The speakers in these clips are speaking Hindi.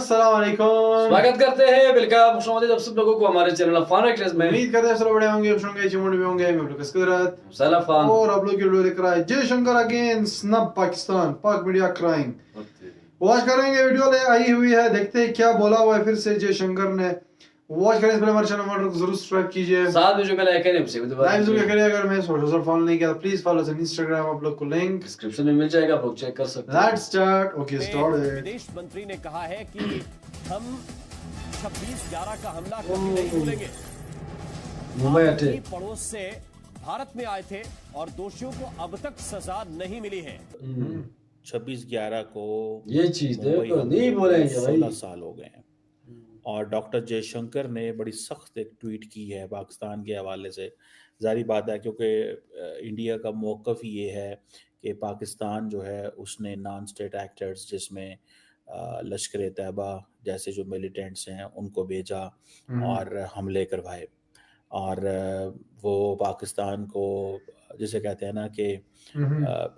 अस्सलाम वालेकुम। स्वागत करते हैं वेलकम खुशामदीद आप सब लोगों को हमारे चैनल अफान एक्ट्रेस में। उम्मीद करते हैं सब बड़े होंगे, खुश होंगे, चिमड़ भी होंगे। मैं लोग कसरत सलाम फान और आप लोग की वीडियो लेकर आए जयशंकर अगेंस्ट स्नब पाकिस्तान, पाक मीडिया क्राइम। वॉच करेंगे, वीडियो ले आई हुई है, देखते हैं क्या बोला हुआ है फिर से जयशंकर ने। वॉच करें इससे पहले हमारे चैनल को जरूर सब्सक्राइब कीजिए, साथ में जो मैं लाइक करें उसे भी दबा लाइव दीजिए। जरूर करिए। अगर मैं सोशल फॉलो नहीं किया please follow us on Instagram, आप लोग को लिंक डिस्क्रिप्शन में मिल जाएगा, आप लोग चेक कर सकते हैं। Let's start. Okay start. विदेश मंत्री ने कहा है कि हम 26/11 का हमला कभी नहीं भूलेंगे। मुंबई हम अटैक अपनी पड़ोस से भारत में आए थे और दोषियों को अब तक सजा नहीं मिली है। 26/11 को ये चीज मुंबई देखो हमले नहीं को बोलेंगे 16 भाई। साल हो गए हैं और डॉक्टर जयशंकर ने बड़ी सख्त एक ट्वीट की है पाकिस्तान के हवाले से। जारी बात है क्योंकि इंडिया का मौक़िफ़ ये है कि पाकिस्तान जो है उसने नॉन स्टेट एक्टर्स जिसमें लश्कर तैयबा जैसे जो मिलिटेंट्स हैं उनको भेजा और हमले करवाए और वो पाकिस्तान को जिसे कहते हैं ना कि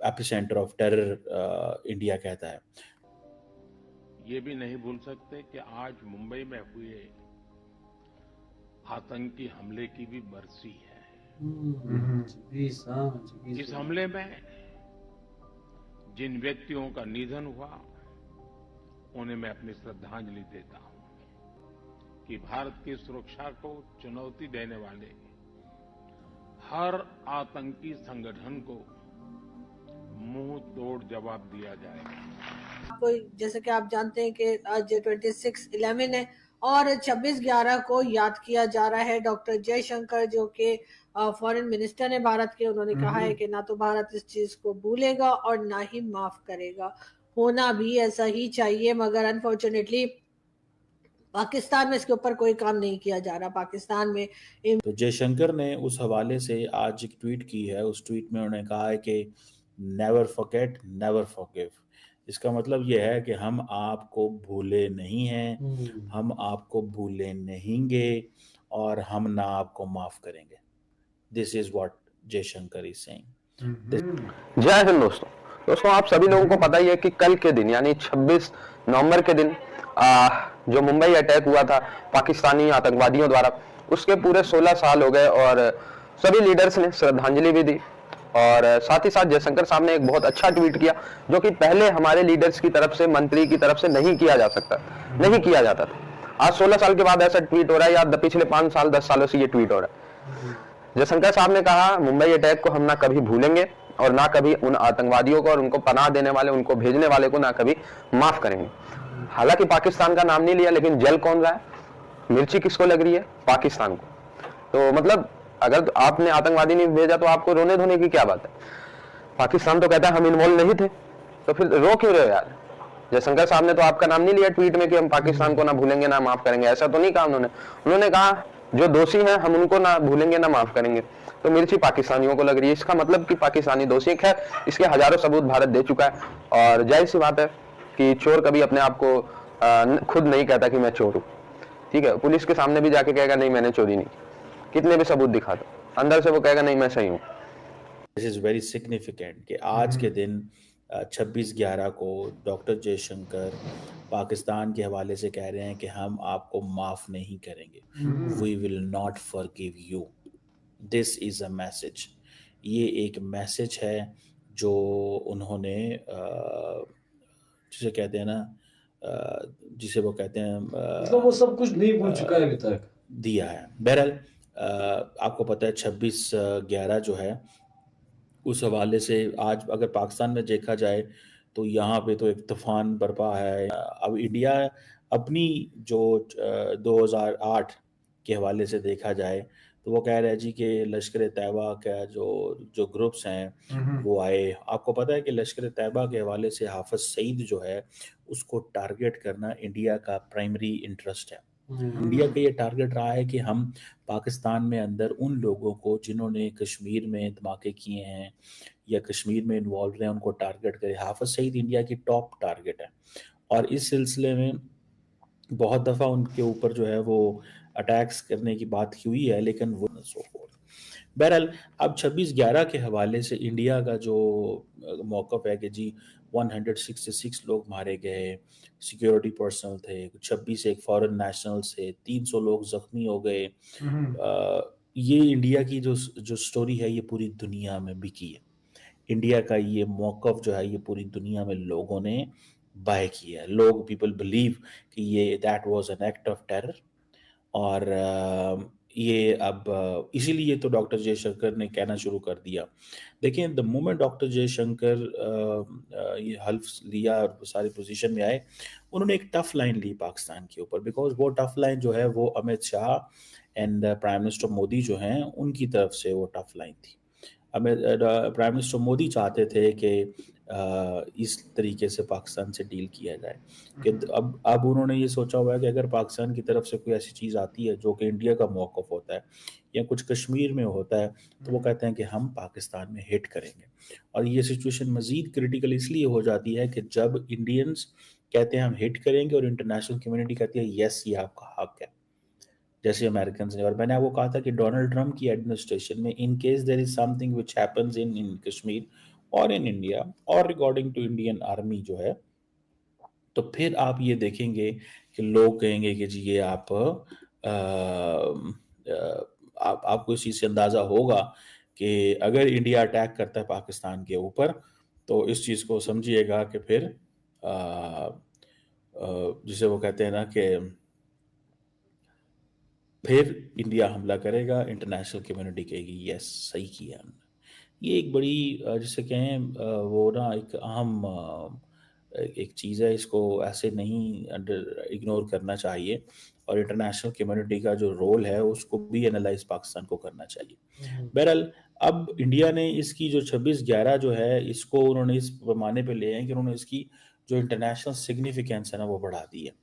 एपिसेंटर ऑफ टेरर इंडिया कहता है। ये भी नहीं भूल सकते कि आज मुंबई में हुए आतंकी हमले की भी बरसी है। इस हमले में जिन व्यक्तियों का निधन हुआ उन्हें मैं अपनी श्रद्धांजलि देता हूं कि भारत की सुरक्षा को चुनौती देने वाले हर आतंकी संगठन को मुंह तोड़ जवाब दिया जाएगा। कोई जैसे कि आप जानते हैं कि आज 26/11 है और 26/11 को याद किया जा रहा है। डॉक्टर जयशंकर जो कि फॉरेन मिनिस्टर हैं भारत के, उन्होंने कहा है कि ना तो भारत इस चीज को भूलेगा और ना ही माफ करेगा। होना भी ऐसा ही चाहिए, मगर अनफॉर्चुनेटली पाकिस्तान में इसके ऊपर कोई काम नहीं किया जा रहा। पाकिस्तान में तो जयशंकर ने उस हवाले से आज एक ट्वीट की है। उस ट्वीट में उन्होंने कहा है कि नेवर फॉरगेट नेवर फॉरगिव। इसका मतलब यह है कि हम आपको भूले नहीं हैं, हम आपको भूले नहींगे और हम ना आपको माफ करेंगे। This is what Jaishankar is saying. जय हिंद दोस्तों आप सभी लोगों को पता ही है कि कल के दिन यानी 26 नवंबर के दिन जो मुंबई अटैक हुआ था पाकिस्तानी आतंकवादियों द्वारा, उसके पूरे 16 साल हो गए और सभी लीडर्स ने श्रद्धांजलि भी दी। और साथ ही साथ जयशंकर साहब ने एक बहुत अच्छा ट्वीट किया जो कि पहले हमारे लीडर्स की तरफ से, मंत्री की तरफ से नहीं किया जाता था। आज 16 साल के बाद ऐसा ट्वीट हो रहा है, या पिछले 5 साल 10 सालों से ये ट्वीट हो रहा है। जयशंकर साहब ने कहा मुंबई अटैक को हम ना कभी भूलेंगे और ना कभी उन आतंकवादियों को और उनको पनाह देने वाले, उनको भेजने वाले को ना कभी माफ करेंगे। हालांकि पाकिस्तान का नाम नहीं लिया, लेकिन जल कौन रहा है, मिर्ची किसको लग रही है, पाकिस्तान को। तो मतलब अगर आपने आतंकवादी नहीं भेजा तो आपको रोने धोने की क्या बात है। पाकिस्तान तो कहता है हम इन्वॉल्व नहीं थे, तो फिर रो क्यों रहे हो यार। जयशंकर साहब ने तो आपका नाम नहीं लिया ट्वीट में कि हम पाकिस्तान को ना भूलेंगे ना माफ करेंगे, ऐसा तो नहीं कहा उन्होंने कहा जो दोषी हैं हम उनको ना भूलेंगे ना माफ करेंगे। तो मिर्ची पाकिस्तानियों को लग रही है, इसका मतलब कि पाकिस्तानी दोषी। खैर इसके हजारों सबूत भारत दे चुका है और जाहिर सी बात है कि चोर कभी अपने आप को खुद नहीं कहता कि मैं चोर हूं। ठीक है, पुलिस के सामने भी जाके कहेगा नहीं मैंने चोरी नहीं, कितने भी सबूत दिखा दो, अंदर से वो कहेगा नहीं मैं सही हूं। दिस इज वेरी सिग्निफिकेंट कि आज के दिन 26/11 को डॉक्टर जयशंकर पाकिस्तान के हवाले से कह रहे हैं कि हम आपको माफ नहीं करेंगे, we will not forgive you. This is a message. ये एक मैसेज है जो उन्होंने जिसे कहते हैं ना जिसे वो कहते हैं तो वो सब कुछ नहीं भूल चुका है अभी तक, दिया है। बहरहाल आपको पता है 26/11 जो है उस हवाले से आज अगर पाकिस्तान में देखा जाए तो यहाँ पे तो एक तूफान बरपा है। अब इंडिया अपनी जो 2008 के हवाले से देखा जाए तो वो कह रहा है जी कि लश्कर तैयबा का जो ग्रुप्स हैं वो आए। आपको पता है कि लश्कर तैयबा के हवाले से हाफिज सईद जो है उसको टारगेट करना इंडिया का प्राइमरी इंटरेस्ट है। इंडिया का ये टारगेट रहा है कि हम पाकिस्तान में अंदर उन लोगों को जिन्होंने कश्मीर में धमाके किए हैं या कश्मीर में इन्वॉल्व रहे उनको टारगेट करें। हाफिज सईद इंडिया की टॉप टारगेट है और इस सिलसिले में बहुत दफ़ा उनके ऊपर जो है वो अटैक्स करने की बात हुई है, लेकिन वो बहरहाल अब 26/11 के हवाले से इंडिया का जो मौक़िफ़ है कि जी 166 लोग मारे गए, सिक्योरिटी पर्सनल थे, 26 एक फॉरेन नेशनल्स थे, 300 लोग जख्मी हो गए। ये इंडिया की जो स्टोरी है ये पूरी दुनिया में बिकी है। इंडिया का ये मौक़िफ़ जो है ये पूरी दुनिया में लोगों ने बाय किया है। लोग पीपल बिलीव कि ये that was an act of terror. और ये अब इसीलिए तो डॉक्टर जयशंकर ने कहना शुरू कर दिया। देखिए, द मोमेंट डॉक्टर जयशंकर ये हल्फ लिया और सारी पोजीशन में आए, उन्होंने एक टफ लाइन ली पाकिस्तान के ऊपर, बिकॉज वो टफ लाइन जो है वो Amit Shah and prime minister Modi जो हैं उनकी तरफ से वो टफ लाइन थी। प्राइम मिनिस्टर मोदी चाहते थे कि इस तरीके से पाकिस्तान से डील किया जाए कि अब उन्होंने ये सोचा हुआ है कि अगर पाकिस्तान की तरफ से कोई ऐसी चीज़ आती है जो कि इंडिया का मौक़िफ़ होता है या कुछ कश्मीर में होता है, तो वो कहते हैं कि हम पाकिस्तान में हिट करेंगे। और ये सिचुएशन मज़ीद क्रिटिकल इसलिए हो जाती है कि जब इंडियंस कहते हैं हम हिट करेंगे और इंटरनेशनल कम्युनिटी कहती है यस ये आपका हक है, जैसे अमेरिकन ने। और मैंने आपको कहा था कि डोनाल्ड ट्रंप की एडमिनिस्ट्रेशन में in case there is something which happens in Kashmir और इन इंडिया और रिगार्डिंग टू इंडियन आर्मी जो है, तो फिर आप ये देखेंगे कि लोग कहेंगे कि जी ये आपको इस चीज़ से अंदाज़ा होगा कि अगर इंडिया अटैक करता है पाकिस्तान के ऊपर तो इस चीज़ को समझिएगा कि फिर जिसे वो कहते हैं ना कि फिर इंडिया हमला करेगा, इंटरनेशनल कम्युनिटी कहेगी यस सही किया हमने। ये एक बड़ी जिसे कहें वो ना एक अहम एक चीज़ है, इसको ऐसे नहीं इग्नोर करना चाहिए और इंटरनेशनल कम्युनिटी का जो रोल है उसको भी एनालाइज पाकिस्तान को करना चाहिए। बहरहाल अब इंडिया ने इसकी जो 26/11 जो है इसको उन्होंने इस पैमाने पे ले हैं कि उन्होंने इसकी जो इंटरनेशनल सिग्निफिकेंस है ना वो बढ़ा दी है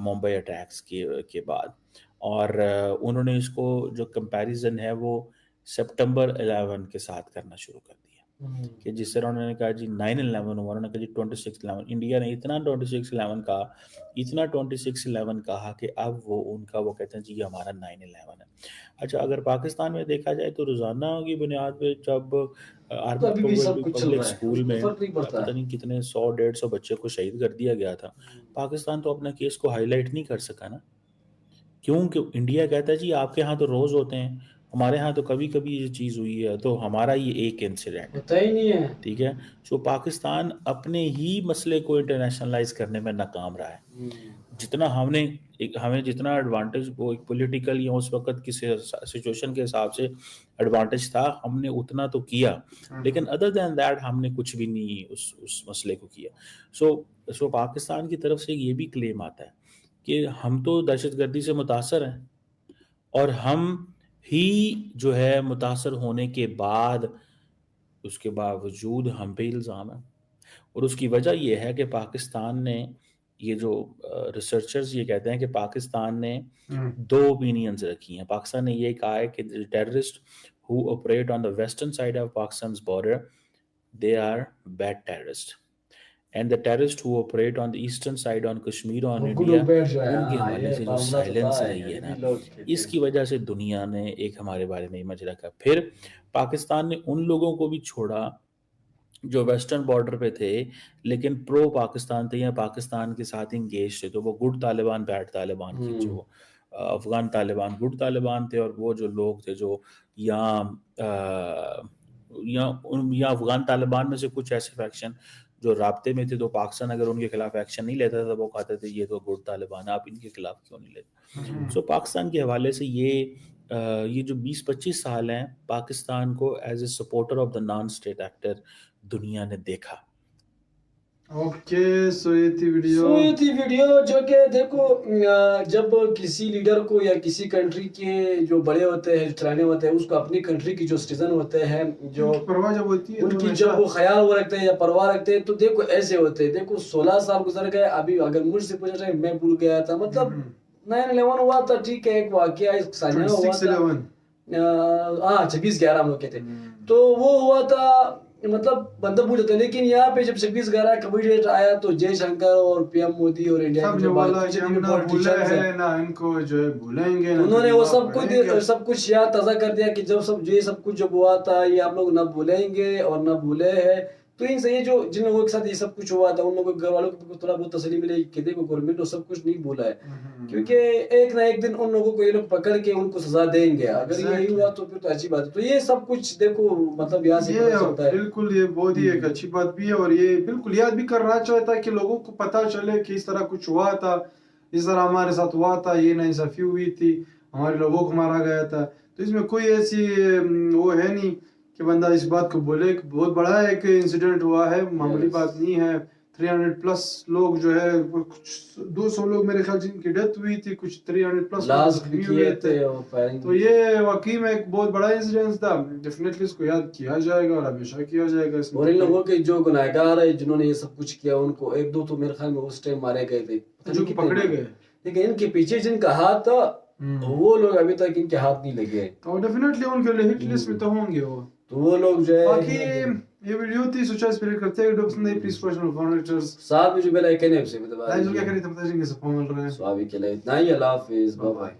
मुंबई अटैक्स के बाद। और उन्होंने इसको जो कंपैरिजन है वो सितंबर 11 के साथ करना शुरू कर दिया कि जिस तरह उन्होंने कहा जी 9/11 हुआ, उन्होंने कहा जी 26/11। इंडिया ने इतना 26/11 कहा, इतना 26/11 कहा कि अब वो उनका वो कहते हैं जी हमारा 9/11 है। अच्छा, अगर पाकिस्तान में देखा जाए तो रोजाना की बुनियाद पे जब पब्लिक स्कूल में पता नहीं कितने 100-150 बच्चे को शहीद कर दिया गया था, पाकिस्तान तो अपने केस को हाईलाइट नहीं कर सका ना। क्योंकि इंडिया कहता है जी आपके यहाँ तो रोज होते हैं, हमारे यहाँ तो कभी कभी ये चीज़ हुई है, तो हमारा ये एक इंसिडेंट होता ही नहीं है। ठीक है। सो पाकिस्तान अपने ही मसले को इंटरनेशनलाइज करने में नाकाम रहा है। जितना हमें जितना एडवांटेज वो एक पॉलिटिकल या उस वक्त की सिचुएशन के हिसाब से एडवांटेज था, हमने उतना तो किया, लेकिन अदर देन दैट हमने कुछ भी नहीं उस मसले को किया। सो पाकिस्तान की तरफ से ये भी क्लेम आता है कि हम तो दहशतगर्दी से मुतासर हैं और हम ही जो है मुतासर होने के बाद उसके बावजूद हम पे इल्ज़ाम है। और उसकी वजह यह है कि पाकिस्तान ने ये जो रिसर्चर्स ये कहते हैं कि पाकिस्तान ने 2 ओपिनियंस रखी हैं। पाकिस्तान ने ये कहा है कि terrorist who operate on the western side of Pakistan's border they are bad terrorist and the terrorist who operate on the eastern side on Kashmir on India, उनके हवाले से जो साइलेंस रही है ना, इसकी वजह से दुनिया ने एक हमारे बारे में इमेज रखा। फिर पाकिस्तान ने उन लोगों को भी छोड़ा जो वेस्टर्न बॉर्डर पे थे लेकिन प्रो पाकिस्तान थे या पाकिस्तान के साथ इंगेज थे, तो वो गुड तालिबान बैड तालिबान की जो अफगान तालिबान गुड तालिबान थे, और वो जो लोग थे जो या अफगान तालिबान में से कुछ ऐसे फैक्शन जो राब्ते में थे, तो पाकिस्तान अगर उनके खिलाफ एक्शन नहीं लेता था वो कहते थे ये तो गुड तालिबान, आप इनके खिलाफ क्यों नहीं लेते। सो पाकिस्तान के हवाले से ये जो 20-25 साल हैं पाकिस्तान को as a supporter of the non state actor दुनिया ने देखा। ओके, सो ये थी वीडियो जो कि देखो जब किसी लीडर को या किसी कंट्री के जो बड़े होते हैं चलाने होते हैं उसको अपनी कंट्री की जो सिटीजन होते हैं जो परवाह जब होती है उनकी जब वो ख्याल वो रखते हैं या परवाह रखते हैं, तो देखो ऐसे होते हैं। देखो 16 साल गुजर गए, अभी अगर मुझसे पूछा जाए मैं भूल गया था, मतलब 9/11 हुआ था, ठीक है एक वाकया एक सालिया हुआ था, 26/11 हम लोग कहते हैं, तो वो हुआ था, मतलब बंदा भूल जाता है। लेकिन यहाँ पे जब 26/11 कभी डेट आया तो जयशंकर और पीएम मोदी और इंडिया के जो इनको जो है भूलेंगे, उन्होंने वो सब कुछ याद ताज़ा कर दिया कि जब सब कुछ जब हुआ था ये आप लोग ना भूलेंगे और ना भूले हैं। तो इनसे ये जो जिन लोगों के साथ ये सब कुछ हुआ था उन लोगों के घर वालों को थोड़ा बहुत तसल्ली मिलेगी कि देखो गवर्नमेंट ने सब कुछ नहीं बोला है, क्योंकि एक ना एक दिन उन लोगों को ये लोग पकड़ के उनको सजा देंगे। अगर यही हुआ तो फिर तो अच्छी बात है। तो ये सब कुछ देखो मतलब यहाँ से पता चलता है। बिल्कुल ये बहुत ही एक अच्छी बात भी है, और ये बिल्कुल याद भी करना चाहता है कि लोगों को पता चले कि इस तरह कुछ हुआ था, इस तरह हमारे साथ हुआ था, ये नाइंसाफी हुई थी, हमारे लोगों को मारा गया था। तो इसमें कोई ऐसी वो है नहीं कि बंदा इस बात को बोले। बहुत बड़ा एक इंसिडेंट हुआ है, मामूली बात नहीं है। 300 प्लस लोग जो है, कुछ 200 लोग मेरे ख्याल जिनकी डेथ हुई थी, कुछ 300 प्लस हुए थे। तो ये वाकई में एक बहुत बड़ा इंसिडेंट था। डेफिनेटली इसको याद किया जाएगा और हमेशा किया जाएगा। और इन लोगों के जो गुनाहगार है जिन्होंने ये सब कुछ किया, उनको एक दो तो मेरे ख्याल में उस टाइम मारे गए थे, जो पकड़े गए, लेकिन इनके पीछे जिनका हाथ था वो लोग अभी तक इनके हाथ नहीं लगे। और डेफिनेटली उनके हिट लिस्ट में तो होंगे वो। तो वो लोग जो है बाकी ये वीडियो थी सोचा स्पिरिट करते हैं डॉक्टर ने प्लीज पर्सनल कॉन्टैक्टर्स साहब जो बेल आइकन है उसे बता लाइक जो क्या करें तब तक से फॉलो कर रहे हैं। सो अभी के लिए इतना ही, अल्लाह हाफिज, बाय बाय।